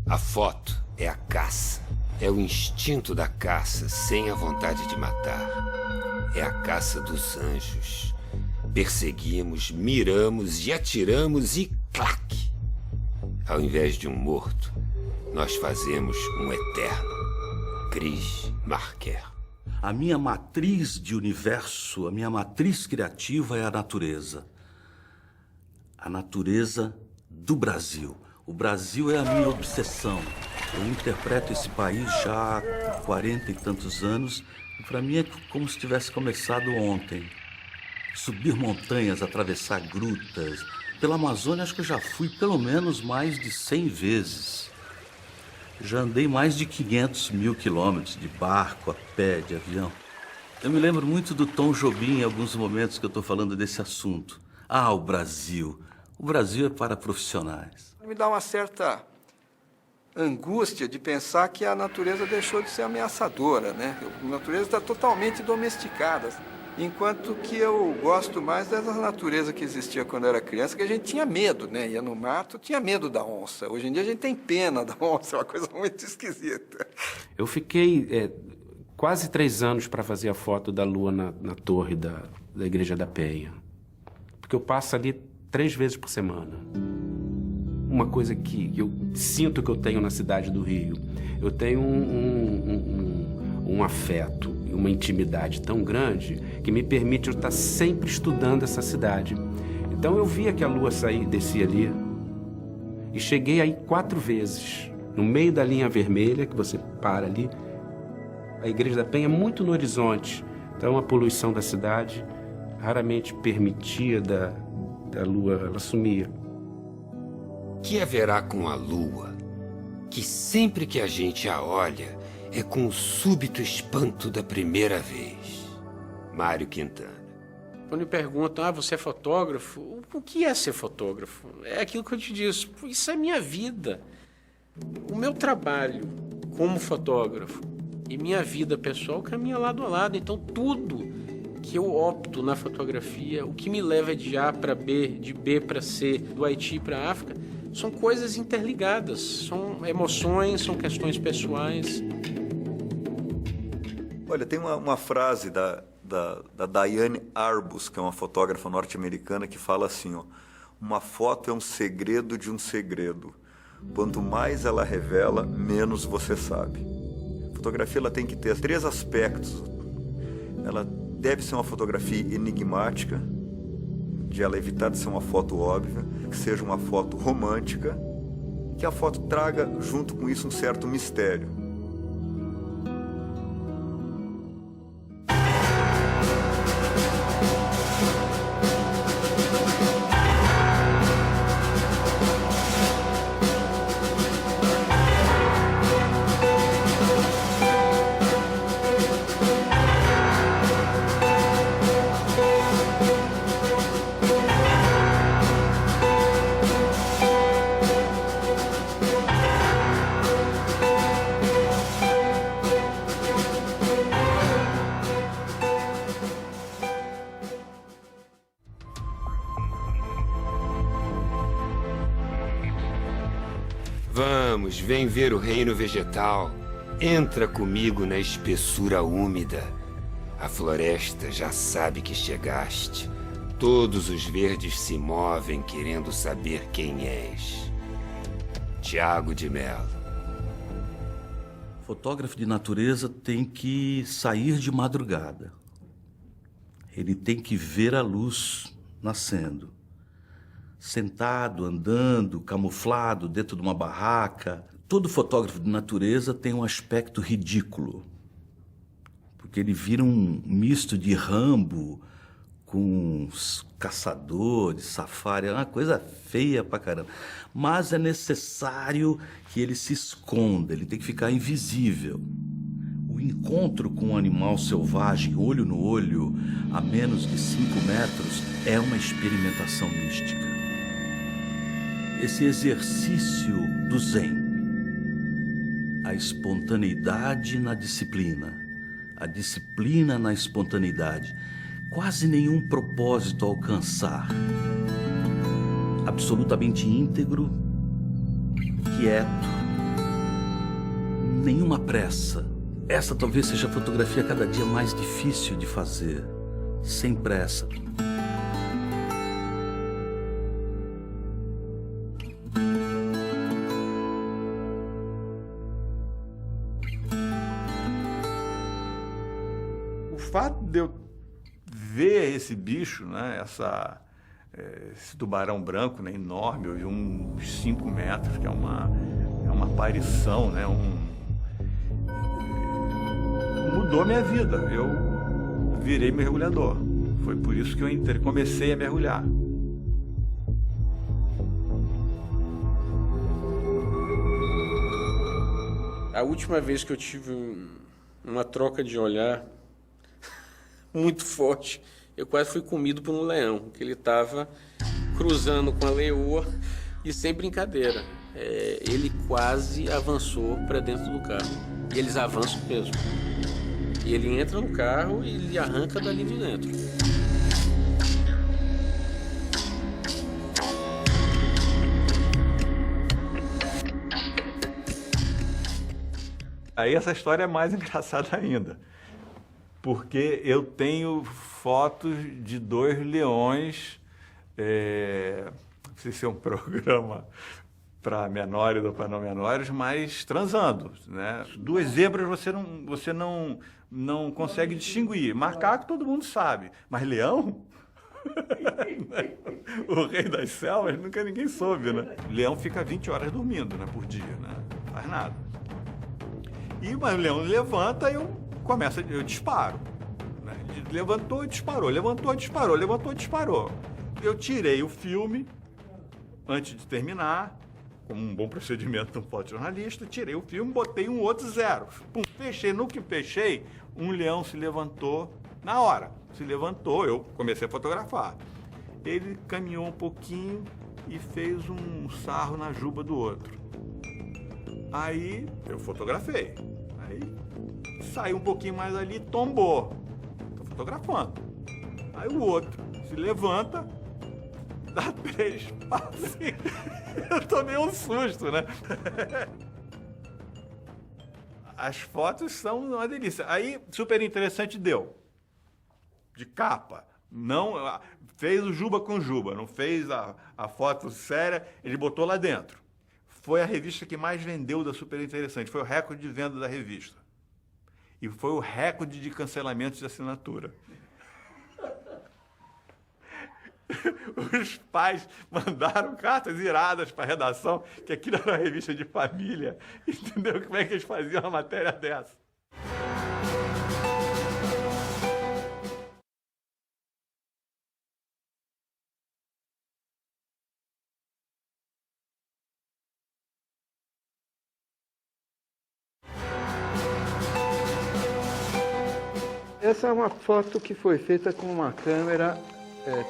A foto é a caça. É o instinto da caça sem a vontade de matar. É a caça dos anjos. Perseguimos, miramos e atiramos e clac! Ao invés de um morto, nós fazemos um eterno. Chris Marker. A minha matriz de universo, a minha matriz criativa é a natureza. A natureza do Brasil. O Brasil é a minha obsessão. Eu interpreto esse país já há 40 e tantos anos e para mim é como se tivesse começado ontem. Subir montanhas, atravessar grutas. Pela Amazônia acho que eu já fui pelo menos mais de 100 vezes. Já andei mais de 500 mil quilômetros de barco, a pé, de avião. Eu me lembro muito do Tom Jobim em alguns momentos que eu estou falando desse assunto. Ah, o Brasil. O Brasil é para profissionais. Me dá uma certa angústia de pensar que a natureza deixou de ser ameaçadora, né? A natureza está totalmente domesticada. Enquanto que eu gosto mais dessa natureza que existia quando eu era criança, que a gente tinha medo, né? Ia no mato, tinha medo da onça. Hoje em dia a gente tem pena da onça, é uma coisa muito esquisita. Eu fiquei quase 3 anos para fazer a foto da lua na torre da Igreja da Penha. Porque eu passo ali 3 vezes por semana. Uma coisa que eu sinto que eu tenho na cidade do Rio. Eu tenho um afeto e uma intimidade tão grande que me permite eu estar sempre estudando essa cidade. Então eu via que a lua descia ali e cheguei aí 4 vezes. No meio da linha vermelha, que você para ali, a Igreja da Penha é muito no horizonte. Então a poluição da cidade raramente permitia da lua, ela sumia. Que haverá com a lua, que sempre que a gente a olha, é com o súbito espanto da primeira vez. Mário Quintana. Quando me perguntam, você é fotógrafo? O que é ser fotógrafo? É aquilo que eu te disse, isso é minha vida. O meu trabalho como fotógrafo e minha vida pessoal caminha lado a lado. Então tudo que eu opto na fotografia, o que me leva de A para B, de B para C, do Haiti para a África, são coisas interligadas, são emoções, são questões pessoais. Olha, tem uma frase da Diane Arbus, que é uma fotógrafa norte-americana, que fala assim, ó, uma foto é um segredo de um segredo. Quanto mais ela revela, menos você sabe. A fotografia ela tem que ter 3 aspectos. Ela deve ser uma fotografia enigmática, de ela evitar de ser uma foto óbvia, que seja uma foto romântica, que a foto traga junto com isso um certo mistério. Vamos, vem ver o reino vegetal. Entra comigo na espessura úmida. A floresta já sabe que chegaste. Todos os verdes se movem querendo saber quem és. Tiago de Mello. Fotógrafo de natureza tem que sair de madrugada. Ele tem que ver a luz nascendo. Sentado, andando, camuflado dentro de uma barraca. Todo fotógrafo de natureza tem um aspecto ridículo. Porque ele vira um misto de Rambo com caçador, de safari. É uma coisa feia pra caramba. Mas é necessário que ele se esconda, ele tem que ficar invisível. O encontro com um animal selvagem, olho no olho, a menos de 5 metros, é uma experimentação mística. Esse exercício do Zen, a espontaneidade na disciplina, a disciplina na espontaneidade, quase nenhum propósito a alcançar, absolutamente íntegro, quieto, nenhuma pressa. Essa talvez seja a fotografia cada dia mais difícil de fazer, sem pressa. O fato de eu ver esse bicho, né, esse tubarão branco, né, enorme, eu vi uns 5 metros, que é uma aparição, né, mudou minha vida. Eu virei mergulhador. Foi por isso que eu comecei a mergulhar. A última vez que eu tive uma troca de olhar muito forte, eu quase fui comido por um leão, que ele estava cruzando com a leoa e sem brincadeira. Ele quase avançou para dentro do carro. E eles avançam mesmo. E ele entra no carro e ele arranca dali de dentro. Aí essa história é mais engraçada ainda, porque eu tenho fotos de 2 leões, não sei se é um programa para menores ou para não menores, mas transando, né? 2 zebras você não consegue distinguir. Macaco todo mundo sabe, mas leão? O rei das selvas nunca ninguém soube, né? Leão fica 20 horas dormindo, né, por dia, né? Não faz nada. E o leão levanta e eu disparo. Né? Levantou e disparou, levantou e disparou, levantou e disparou. Eu tirei o filme antes de terminar, como um bom procedimento de um fotojornalista, tirei o filme, botei um outro 0. Pum, fechei. No que fechei, um leão se levantou na hora. Se levantou, eu comecei a fotografar. Ele caminhou um pouquinho e fez um sarro na juba do outro. Aí eu fotografei. Aí saiu um pouquinho mais ali e tombou. Estou fotografando. Aí o outro se levanta, dá 3 passos. Eu tomei um susto, né? As fotos são uma delícia. Aí, super interessante, deu. De capa. Não, fez o Juba com Juba, não fez a foto séria, ele botou lá dentro. Foi a revista que mais vendeu da Super Interessante. Foi o recorde de venda da revista. E foi o recorde de cancelamentos de assinatura. Os pais mandaram cartas iradas para a redação, que aquilo era uma revista de família. Entendeu? Como é que eles faziam uma matéria dessa? Essa é uma foto que foi feita com uma câmera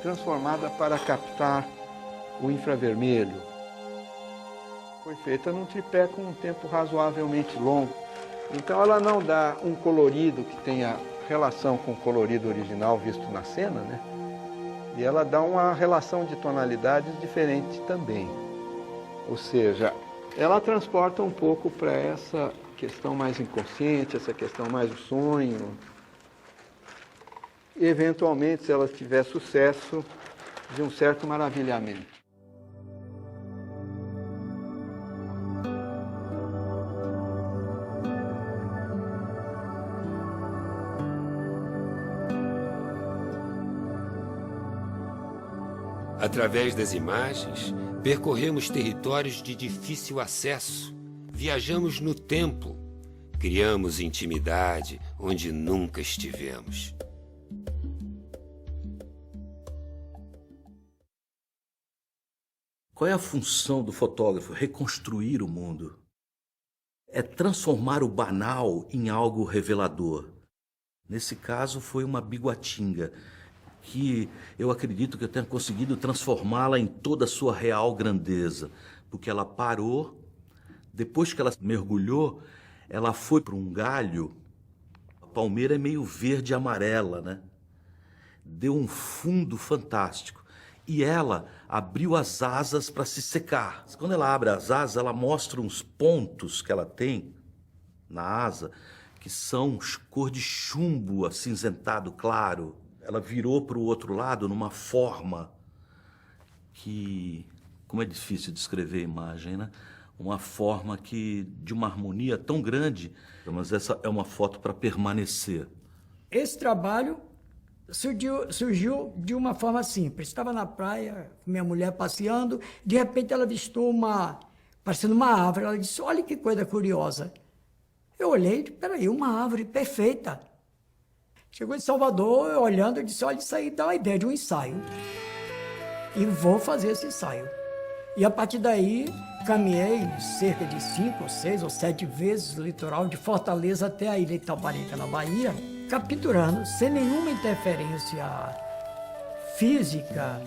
transformada para captar o infravermelho. Foi feita num tripé com um tempo razoavelmente longo. Então ela não dá um colorido que tenha relação com o colorido original visto na cena, né? E ela dá uma relação de tonalidades diferente também. Ou seja, ela transporta um pouco para essa questão mais inconsciente, essa questão mais do sonho. Eventualmente, se ela tiver sucesso, de um certo maravilhamento. Através das imagens, percorremos territórios de difícil acesso, viajamos no tempo, criamos intimidade onde nunca estivemos. Qual é a função do fotógrafo? Reconstruir o mundo. É transformar o banal em algo revelador. Nesse caso foi uma biguatinga, que eu acredito que eu tenha conseguido transformá-la em toda a sua real grandeza, porque ela parou, depois que ela mergulhou, ela foi para um galho. A palmeira é meio verde e amarela, né? Deu um fundo fantástico. E ela abriu as asas para se secar. Quando ela abre as asas, ela mostra uns pontos que ela tem na asa, que são cor de chumbo acinzentado claro. Ela virou para o outro lado numa forma que, como é difícil descrever a imagem, né? Uma forma que de uma harmonia tão grande, mas essa é uma foto para permanecer. Esse trabalho surgiu de uma forma simples. Estava na praia, minha mulher passeando, de repente ela avistou parecendo uma árvore. Ela disse, olha que coisa curiosa. Eu olhei e disse, peraí, uma árvore perfeita. Chegou de Salvador, eu olhando, eu disse, olha, isso aí dá uma ideia de um ensaio. E vou fazer esse ensaio. E a partir daí, caminhei cerca de 5, 6 ou 7 vezes o litoral de Fortaleza até a ilha de Itaparica, na Bahia, capturando, sem nenhuma interferência física,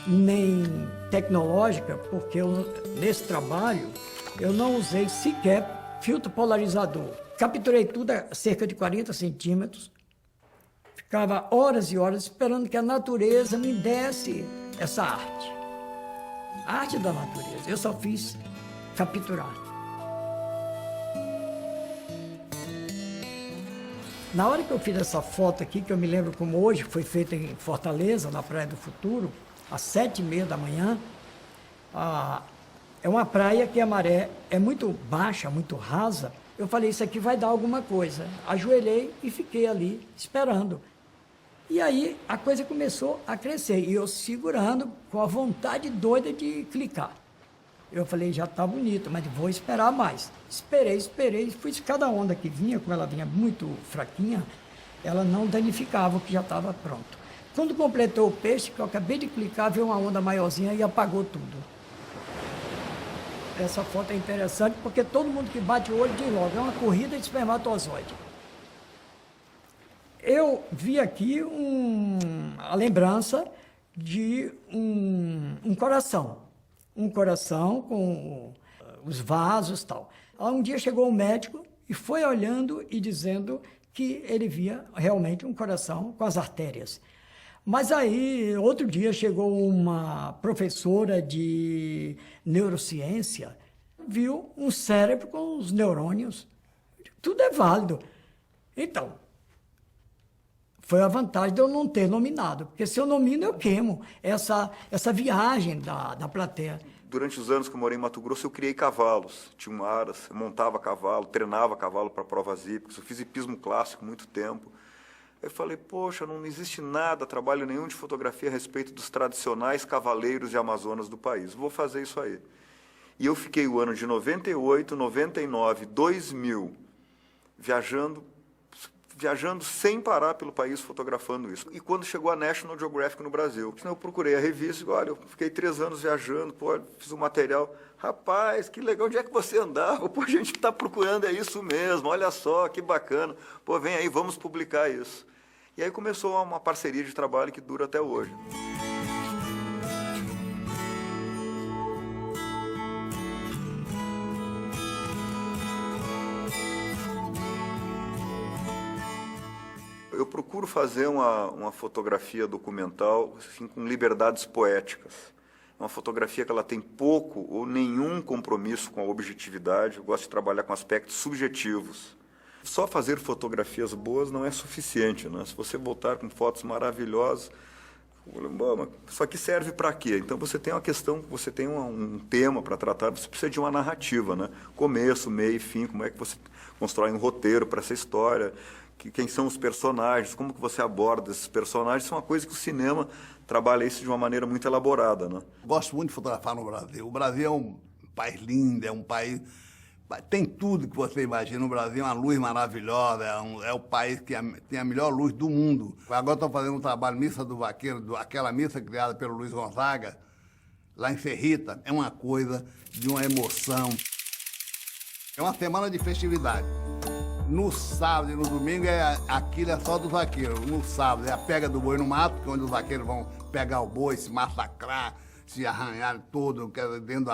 nem tecnológica, porque nesse trabalho eu não usei sequer filtro polarizador. Capturei tudo a cerca de 40 centímetros, ficava horas e horas esperando que a natureza me desse essa arte. A arte da natureza, eu só fiz capturar. Na hora que eu fiz essa foto aqui, que eu me lembro como hoje, foi feita em Fortaleza, na Praia do Futuro, às 7h30 da manhã, é uma praia que a maré é muito baixa, muito rasa. Eu falei, isso aqui vai dar alguma coisa. Ajoelhei e fiquei ali esperando. E aí a coisa começou a crescer, e eu segurando com a vontade doida de clicar. Eu falei, já está bonito, mas vou esperar mais. Esperei, fui cada onda que vinha, como ela vinha muito fraquinha, ela não danificava o que já estava pronto. Quando completou o peixe, que eu acabei de clicar, veio uma onda maiorzinha e apagou tudo. Essa foto é interessante porque todo mundo que bate o olho diz logo, é uma corrida de espermatozoide. Eu vi aqui a lembrança de um coração. Um coração com os vasos e tal. Um dia chegou um médico e foi olhando e dizendo que ele via realmente um coração com as artérias. Mas aí, outro dia, chegou uma professora de neurociência, viu um cérebro com os neurônios. Tudo é válido. Então, foi a vantagem de eu não ter nominado, porque se eu nomino, eu queimo essa viagem da plateia. Durante os anos que eu morei em Mato Grosso, eu criei cavalos. Tinha um aras, eu montava cavalo, treinava cavalo para provas hípicas. Eu fiz hipismo clássico muito tempo. Eu falei, poxa, não existe nada, trabalho nenhum de fotografia a respeito dos tradicionais cavaleiros e amazonas do país. Vou fazer isso aí. E eu fiquei o ano de 98, 99, 2000, viajando sem parar pelo país fotografando isso. E quando chegou a National Geographic no Brasil, eu procurei a revista e olha, eu fiquei 3 anos viajando, pô, fiz um material. Rapaz, que legal, onde é que você andava? Pô, a gente está procurando, é isso mesmo, olha só, que bacana. Pô, vem aí, vamos publicar isso. E aí começou uma parceria de trabalho que dura até hoje. Eu procuro fazer uma fotografia documental assim, com liberdades poéticas. Uma fotografia que ela tem pouco ou nenhum compromisso com a objetividade. Eu gosto de trabalhar com aspectos subjetivos. Só fazer fotografias boas não é suficiente, né? Se você voltar com fotos maravilhosas, isso aqui serve para quê? Então você tem uma questão, você tem um tema para tratar, você precisa de uma narrativa, né? Começo, meio e fim, como é que você constrói um roteiro para essa história, quem são os personagens, como que você aborda esses personagens, isso é uma coisa que o cinema trabalha isso de uma maneira muito elaborada, né? Gosto muito de fotografar no Brasil. O Brasil é um país lindo, é um país... Tem tudo que você imagina. O Brasil é uma luz maravilhosa, é o país que tem a melhor luz do mundo. Agora estou fazendo um trabalho, Missa do Vaqueiro, aquela missa criada pelo Luiz Gonzaga, lá em Serrita. É uma coisa de uma emoção. É uma semana de festividade. No sábado e no domingo, aquilo é só dos vaqueiros. No sábado é a pega do boi no mato, que é onde os vaqueiros vão pegar o boi, se massacrar, se arranhar todo, dentro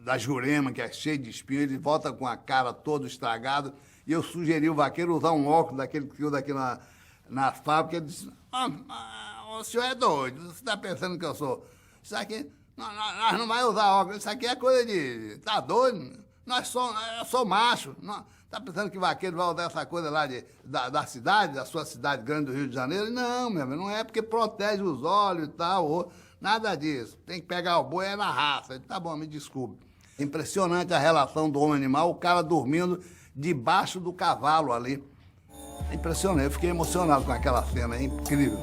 da Jurema, que é cheio de espinho. Ele volta com a cara toda estragada. E eu sugeri o vaqueiro usar um óculos daquele que usa aqui na fábrica. Ele disse, o senhor é doido, você está pensando que eu sou... Isso aqui, nós não vai usar óculos, isso aqui é coisa de... Tá doido? Eu sou macho. Tá pensando que vaqueiro vai usar essa coisa lá da cidade, da sua cidade grande do Rio de Janeiro? Não, meu amigo, não é porque protege os olhos e tal, nada disso. Tem que pegar o boi é na raça. Tá bom, me desculpe. Impressionante a relação do homem-animal, o cara dormindo debaixo do cavalo ali. É impressionante, eu fiquei emocionado com aquela cena, é incrível.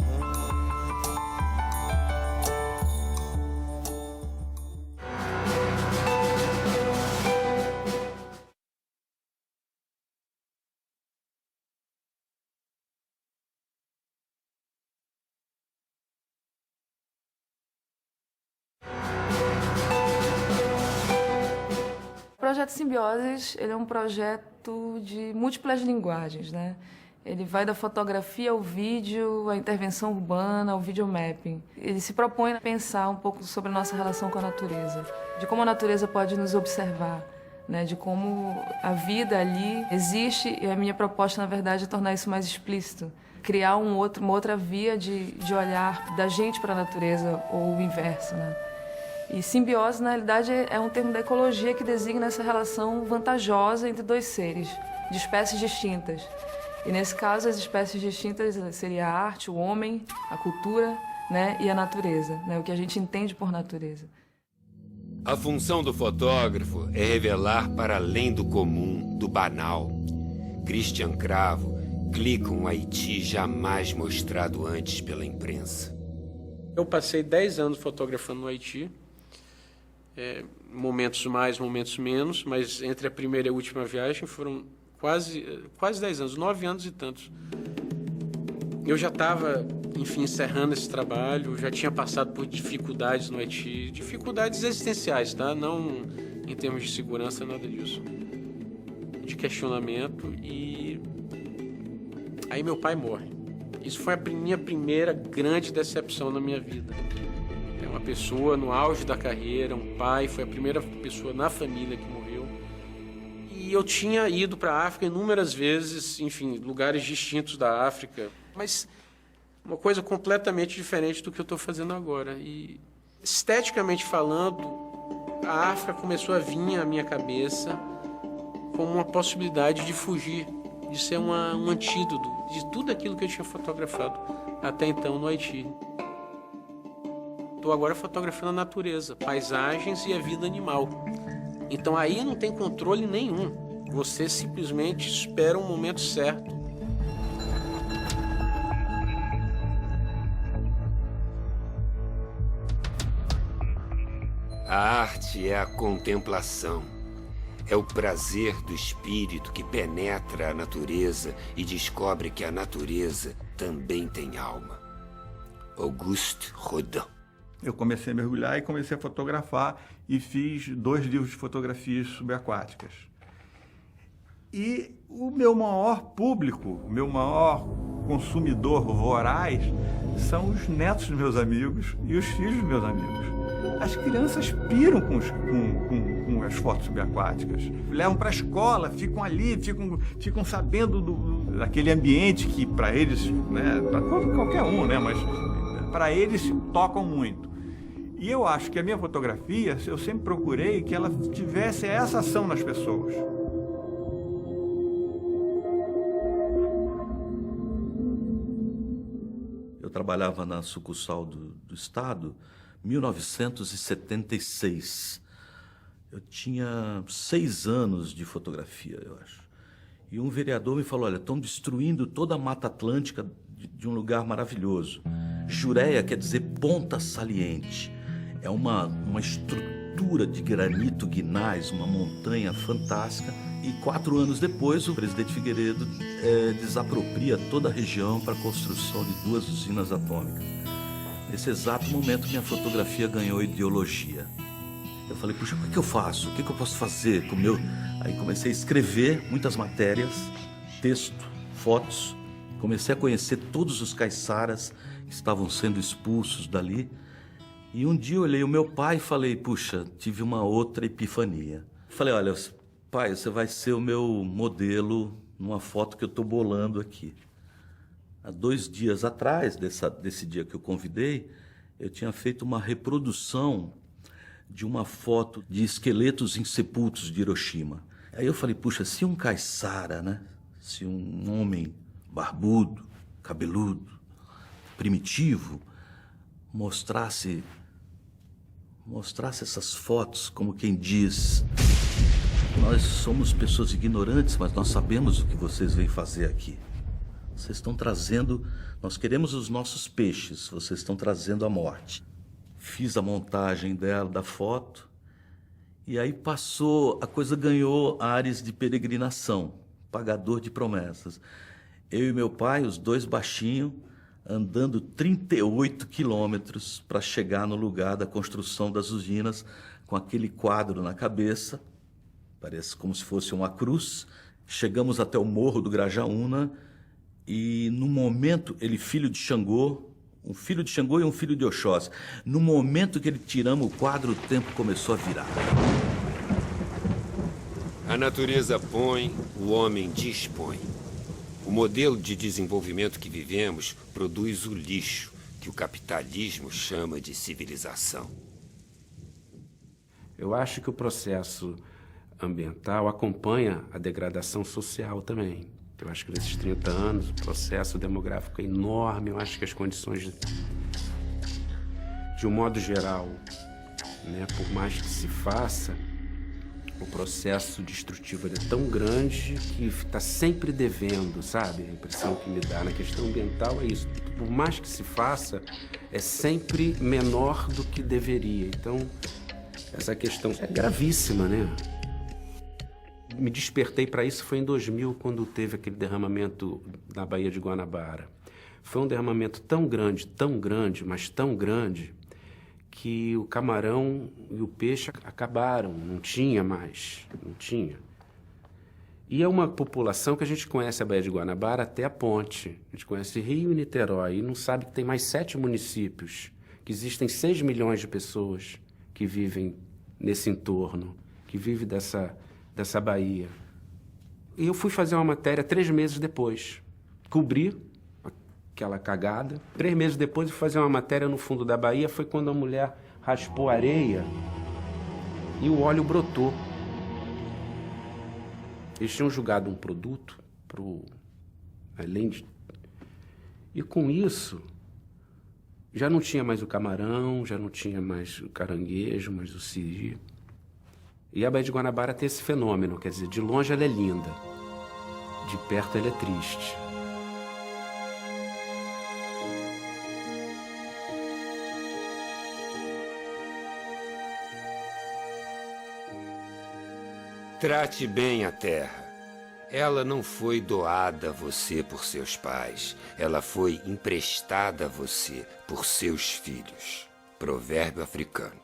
O projeto Simbioses, ele é um projeto de múltiplas linguagens, né? Ele vai da fotografia ao vídeo, à intervenção urbana, ao videomapping. Ele se propõe a pensar um pouco sobre a nossa relação com a natureza, de como a natureza pode nos observar, né? De como a vida ali existe, e a minha proposta, na verdade, é tornar isso mais explícito. Criar uma outra via de olhar da gente para a natureza, ou o inverso, né? E simbiose, na realidade, é um termo da ecologia que designa essa relação vantajosa entre dois seres, de espécies distintas. E, nesse caso, as espécies distintas seriam a arte, o homem, a cultura, né, e a natureza, né, o que a gente entende por natureza. A função do fotógrafo é revelar para além do comum, do banal. Christian Cravo clica um Haiti jamais mostrado antes pela imprensa. Eu passei 10 anos fotografando no Haiti. Momentos mais, momentos menos, mas entre a primeira e a última viagem foram quase 10 anos, 9 anos e tantos. Eu já estava, enfim, encerrando esse trabalho, já tinha passado por dificuldades no Haiti, dificuldades existenciais, tá? Não em termos de segurança, nada disso. De questionamento, e aí meu pai morre. Isso foi a minha primeira grande decepção na minha vida. É uma pessoa no auge da carreira, um pai, foi a primeira pessoa na família que morreu. E eu tinha ido para a África inúmeras vezes, enfim, lugares distintos da África, mas uma coisa completamente diferente do que eu estou fazendo agora. E, esteticamente falando, a África começou a vir à minha cabeça como uma possibilidade de fugir, de ser um antídoto de tudo aquilo que eu tinha fotografado até então no Haiti. Estou agora fotografando a natureza, paisagens e a vida animal. Então aí não tem controle nenhum. Você simplesmente espera um momento certo. A arte é a contemplação. É o prazer do espírito que penetra a natureza e descobre que a natureza também tem alma. Auguste Rodin. Eu comecei a mergulhar e comecei a fotografar e fiz 2 livros de fotografias subaquáticas. E o meu maior público, o meu maior consumidor voraz são os netos dos meus amigos e os filhos dos meus amigos. As crianças piram com as fotos subaquáticas. Levam para a escola, ficam ali, ficam sabendo daquele ambiente que para eles, né, para qualquer um, né, mas para eles tocam muito. E eu acho que a minha fotografia, eu sempre procurei que ela tivesse essa ação nas pessoas. Eu trabalhava na sucursal do Estado em 1976. Eu tinha 6 anos de fotografia, eu acho. E um vereador me falou, olha, estão destruindo toda a Mata Atlântica de um lugar maravilhoso. Jureia quer dizer ponta saliente. É uma estrutura de granito guinás, uma montanha fantástica. E 4 anos depois, o presidente Figueiredo desapropria toda a região para a construção de 2 usinas atômicas. Nesse exato momento, minha fotografia ganhou ideologia. Eu falei, puxa, o que eu faço? O que eu posso fazer com o meu... Aí comecei a escrever muitas matérias, texto, fotos. Comecei a conhecer todos os caiçaras que estavam sendo expulsos dali. E um dia eu olhei o meu pai e falei, puxa, tive uma outra epifania. Falei, olha, pai, você vai ser o meu modelo numa foto que eu estou bolando aqui. Há 2 dias atrás, desse dia que eu convidei, eu tinha feito uma reprodução de uma foto de esqueletos insepultos de Hiroshima. Aí eu falei, puxa, se um caiçara, né? Se um homem barbudo, cabeludo, primitivo, mostrasse essas fotos como quem diz, nós somos pessoas ignorantes, mas nós sabemos o que vocês vêm fazer aqui. Vocês estão trazendo, nós queremos os nossos peixes, vocês estão trazendo a morte. Fiz a montagem dela, da foto, e aí a coisa ganhou ares de peregrinação, pagador de promessas. Eu e meu pai, os dois baixinhos, andando 38 quilômetros para chegar no lugar da construção das usinas, com aquele quadro na cabeça, parece como se fosse uma cruz. Chegamos até o morro do Grajaúna e, no momento, ele, filho de Xangô, um filho de Xangô e um filho de Oxóssi, no momento que ele tiramos o quadro, o tempo começou a virar. A natureza põe, o homem dispõe. O modelo de desenvolvimento que vivemos produz o lixo, que o capitalismo chama de civilização. Eu acho que o processo ambiental acompanha a degradação social também. Eu acho que nesses 30 anos o processo demográfico é enorme. Eu acho que as condições, de um modo geral, né, por mais que se faça, o processo destrutivo é tão grande que está sempre devendo, sabe? A impressão que me dá na questão ambiental é isso. Por mais que se faça, é sempre menor do que deveria. Então, essa questão é gravíssima, né? Me despertei para isso foi em 2000, quando teve aquele derramamento na Baía de Guanabara. Foi um derramamento tão grande, mas tão grande, que o camarão e o peixe acabaram, não tinha mais, não tinha. E é uma população que a gente conhece a Baía de Guanabara até a ponte. A gente conhece Rio e Niterói e não sabe que tem mais 7 municípios, que existem 6 milhões de pessoas que vivem nesse entorno, que vivem dessa baía. E eu fui fazer uma matéria 3 meses depois. Cobri aquela cagada. 3 meses depois eu fui fazer uma matéria no fundo da baía. Foi quando a mulher raspou a areia e o óleo brotou. Eles tinham julgado um produto além de... E com isso, já não tinha mais o camarão, já não tinha mais o caranguejo, mais o siri. E a Baía de Guanabara tem esse fenômeno, quer dizer, de longe ela é linda, de perto ela é triste. Trate bem a terra. Ela não foi doada a você por seus pais. Ela foi emprestada a você por seus filhos. Provérbio africano.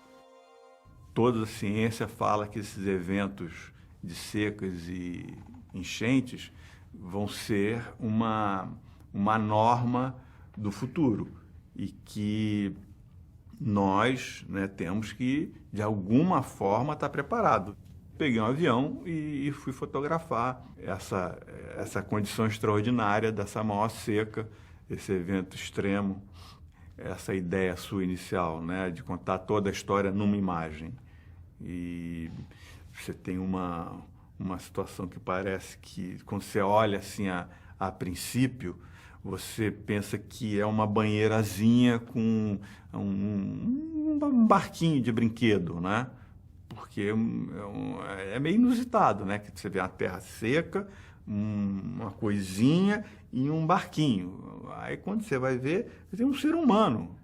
Toda a ciência fala que esses eventos de secas e enchentes vão ser uma norma do futuro e que nós, né, temos que, de alguma forma, estar preparado. Peguei um avião e fui fotografar essa condição extraordinária dessa maior seca, esse evento extremo, essa ideia sua inicial, né, de contar toda a história numa imagem. E você tem uma situação que parece que, quando você olha assim a princípio, você pensa que é uma banheirazinha com um barquinho de brinquedo, né? Porque é meio inusitado, né? Que você vê uma terra seca, uma coisinha e um barquinho. Aí quando você vai ver, tem um ser humano.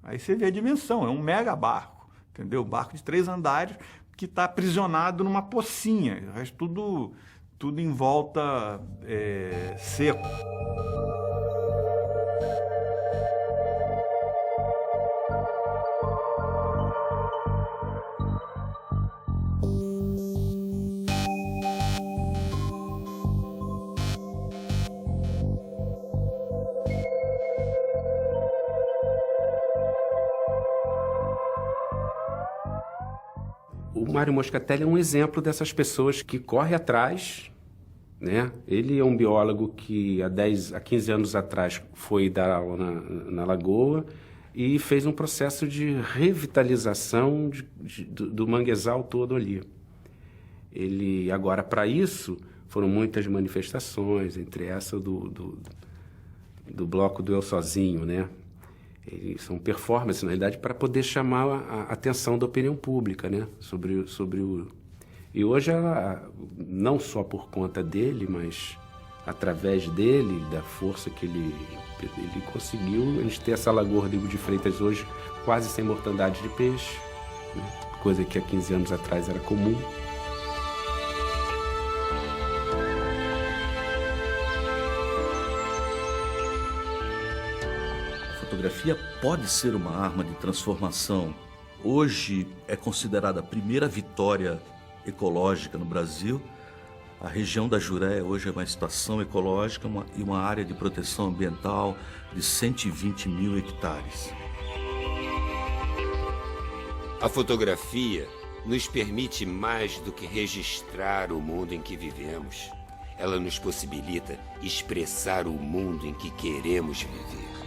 Aí você vê a dimensão, é um mega barco, entendeu? Barco de 3 andares que está aprisionado numa pocinha. O resto tudo em volta seco. O Mário Moscatelli é um exemplo dessas pessoas que correm atrás, né? Ele é um biólogo que há 15 anos atrás foi dar aula na Lagoa e fez um processo de revitalização do manguezal todo ali. Ele, agora, para isso, foram muitas manifestações, entre essa do bloco do Eu Sozinho, né? São performances, na realidade, para poder chamar a atenção da opinião pública, né? sobre o... E hoje, ela, não só por conta dele, mas através dele, da força que ele conseguiu, a gente ter essa Lagoa Rodrigo de Freitas hoje quase sem mortandade de peixe, né? Coisa que há 15 anos atrás era comum. A fotografia pode ser uma arma de transformação. Hoje é considerada a primeira vitória ecológica no Brasil. A região da Juré hoje é uma estação ecológica e uma área de proteção ambiental de 120 mil hectares. A fotografia nos permite mais do que registrar o mundo em que vivemos. Ela nos possibilita expressar o mundo em que queremos viver.